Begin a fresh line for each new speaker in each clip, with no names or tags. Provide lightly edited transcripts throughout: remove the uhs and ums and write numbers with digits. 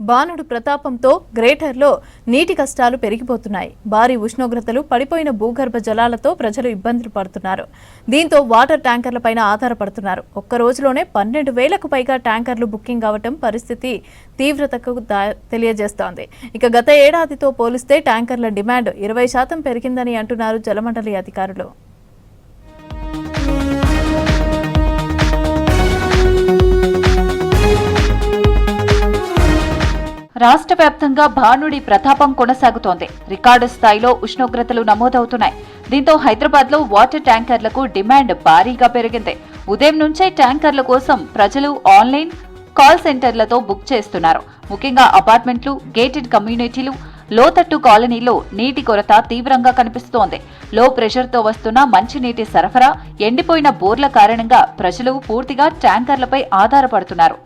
బాణుడు ప్రతాపంతో గ్రేటర్లో నీటి కష్టాలు పెరిగిపోతున్నాయి. భారీ ఉష్ణోగ్రతలు, పడిపోయిన భూగర్భ జలాలతో ప్రజలు ఇబ్బందులు పడుతున్నారు. దీంతో వాటర్ ట్యాంకర్లపైన ఆధారపడుతున్నారు. ఒక్క రోజులోనే 12,000కు పైగా ట్యాంకర్లు బుకింగ్ అవటం పరిస్థితి తీవ్రతకు తెలియజేస్తోంది. ఇక గత ఏడాదితో పోలిస్తే ట్యాంకర్ల డిమాండ్ 20% పెరిగిందని అంటున్నారు జలమండలి అధికారులు.
రాష్ట్ర వ్యాప్తంగా భానుడి ప్రతాపం కొనసాగుతోంది. రికార్డు స్థాయిలో ఉష్ణోగ్రతలు నమోదవుతున్నాయి. దీంతో హైదరాబాద్లో వాటర్ ట్యాంకర్లకు డిమాండ్ భారీగా పెరిగింది. ఉదయం నుంచే ట్యాంకర్ల కోసం ప్రజలు ఆన్లైన్ కాల్ సెంటర్లతో బుక్ చేస్తున్నారు. ముఖ్యంగా అపార్ట్మెంట్లు, గేటెడ్ కమ్యూనిటీలు, లోతట్టు కాలనీలో నీటి కొరత తీవ్రంగా కనిపిస్తోంది. లో ప్రెషర్తో వస్తున్న మంచినీటి సరఫరా, ఎండిపోయిన బోర్ల కారణంగా ప్రజలు పూర్తిగా ట్యాంకర్లపై ఆధారపడుతున్నారు.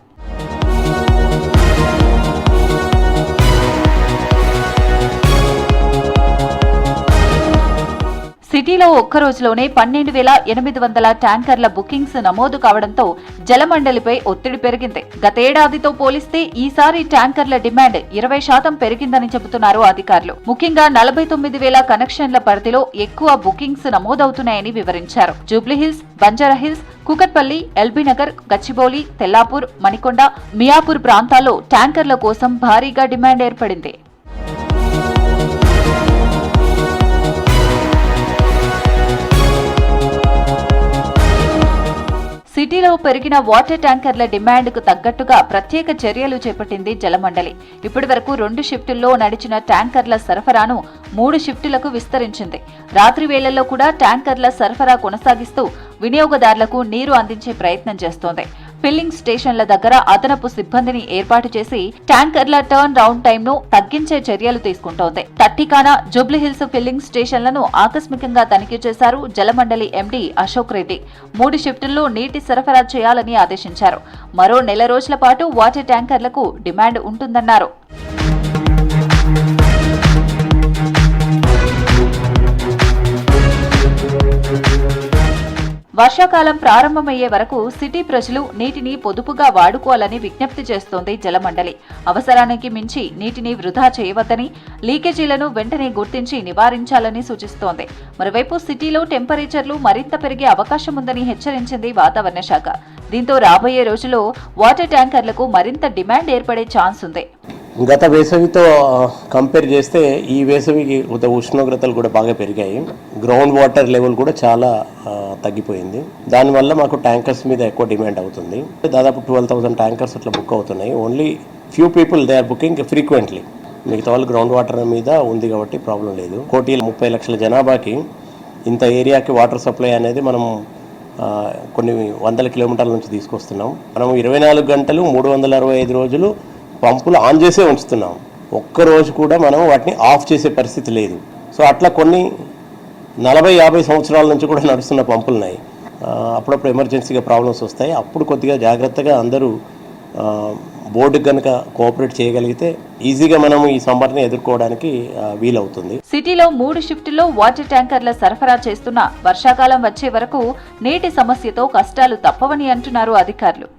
సిటీలో ఒక్క రోజులోనే 12,800 ట్యాంకర్ల బుకింగ్స్ నమోదు కావడంతో జలమండలిపై ఒత్తిడి పెరిగింది. గతేడాదితో పోలిస్తే ఈసారి ట్యాంకర్ల డిమాండ్ 20% పెరిగిందని చెబుతున్నారు అధికారులు. ముఖ్యంగా 49,000 కనెక్షన్ల పరిధిలో ఎక్కువ బుకింగ్స్ నమోదవుతున్నాయని వివరించారు. జూబ్లీహిల్స్, బంజారాహిల్స్, కూకట్పల్లి, ఎల్బీనగర్, గచ్చిబౌలి, తెల్లాపూర్, మణికొండ, మియాపూర్ ప్రాంతాల్లో ట్యాంకర్ల కోసం భారీగా డిమాండ్ ఏర్పడింది. సిటీలో పెరిగిన వాటర్ ట్యాంకర్ల డిమాండ్కు తగ్గట్టుగా ప్రత్యేక చర్యలు చేపట్టింది జలమండలి. ఇప్పటి వరకు 2 షిఫ్టుల్లో నడిచిన ట్యాంకర్ల సరఫరాను 3 షిఫ్టులకు విస్తరించింది. రాత్రి వేళల్లో కూడా ట్యాంకర్ల సరఫరా కొనసాగిస్తూ వినియోగదారులకు నీరు అందించే ప్రయత్నం చేస్తోంది. ఫిల్లింగ్ స్టేషన్ల దగ్గర అదనపు సిబ్బందిని ఏర్పాటు చేసి ట్యాంకర్ల టర్న్ రౌండ్ టైంను తగ్గించే చర్యలు తీసుకుంటోంది. టట్టికానా, జూబ్లీహిల్స్ ఫిల్లింగ్ స్టేషన్లను ఆకస్మికంగా తనిఖీ చేశారు జలమండలి ఎండీ అశోక్ రెడ్డి. 3 షిఫ్టుల్లో నీటి సరఫరా చేయాలని ఆదేశించారు. మరో నెల రోజుల పాటు వాటర్ ట్యాంకర్లకు డిమాండ్ ఉంటుందన్నారు. వర్షాకాలం ప్రారంభమయ్యే వరకు సిటీ ప్రజలు నీటిని పొదుపుగా వాడుకోవాలని విజ్ఞప్తి చేస్తోంది జలమండలి. అవసరానికి మించి నీటిని వృధా చేయవద్దని, లీకేజీలను వెంటనే గుర్తించి నివారించాలని సూచిస్తోంది. మరోవైపు సిటీలో టెంపరేచర్లు మరింత పెరిగే అవకాశం ఉందని హెచ్చరించింది వాతావరణ శాఖ. దీంతో రాబోయే రోజుల్లో వాటర్ ట్యాంకర్లకు మరింత డిమాండ్ ఏర్పడే ఛాన్స్ ఉంది.
గత వేసవితో కంపేర్ చేస్తే ఈ వేసవికి ఉష్ణోగ్రతలు కూడా బాగా పెరిగాయి. గ్రౌండ్ వాటర్ లెవెల్ కూడా చాలా తగ్గిపోయింది. దానివల్ల మాకు ట్యాంకర్స్ మీద ఎక్కువ డిమాండ్ అవుతుంది. దాదాపు 12,000 ట్యాంకర్స్ అట్లా బుక్ అవుతున్నాయి. Only few people they are booking frequently. మిగతా వాళ్ళు గ్రౌండ్ వాటర్ మీద ఉంది కాబట్టి ప్రాబ్లం లేదు. 1,30,00,000 జనాభాకి ఇంత ఏరియాకి వాటర్ సప్లై అనేది మనం కొన్ని వందల కిలోమీటర్ల నుంచి తీసుకొస్తున్నాం. మనం 24 గంటలు 365 రోజులు పంపులు ఆన్ చేసే ఉంచుతున్నాం. ఒక్కరోజు కూడా మనం వాటిని ఆఫ్ చేసే పరిస్థితి లేదు. సో అట్లా కొన్ని 40-50 సంవత్సరాల నుంచి కూడా నడుస్తున్న పంపులున్నాయి. అప్పుడప్పుడు ఎమర్జెన్సీగా ప్రాబ్లమ్స్ వస్తాయి. అప్పుడు కొద్దిగా జాగ్రత్తగా అందరూ బోర్డుకి కనుక కోఆపరేట్ చేయగలిగితే ఈజీగా మనం ఈ సమ్మర్ని ఎదుర్కోవడానికి వీలవుతుంది.
సిటీలో 3 షిఫ్టుల్లో వాటర్ ట్యాంకర్ల సరఫరా చేస్తున్న వర్షాకాలం వచ్చే వరకు నీటి సమస్యతో కష్టాలు తప్పవని అంటున్నారు అధికారులు.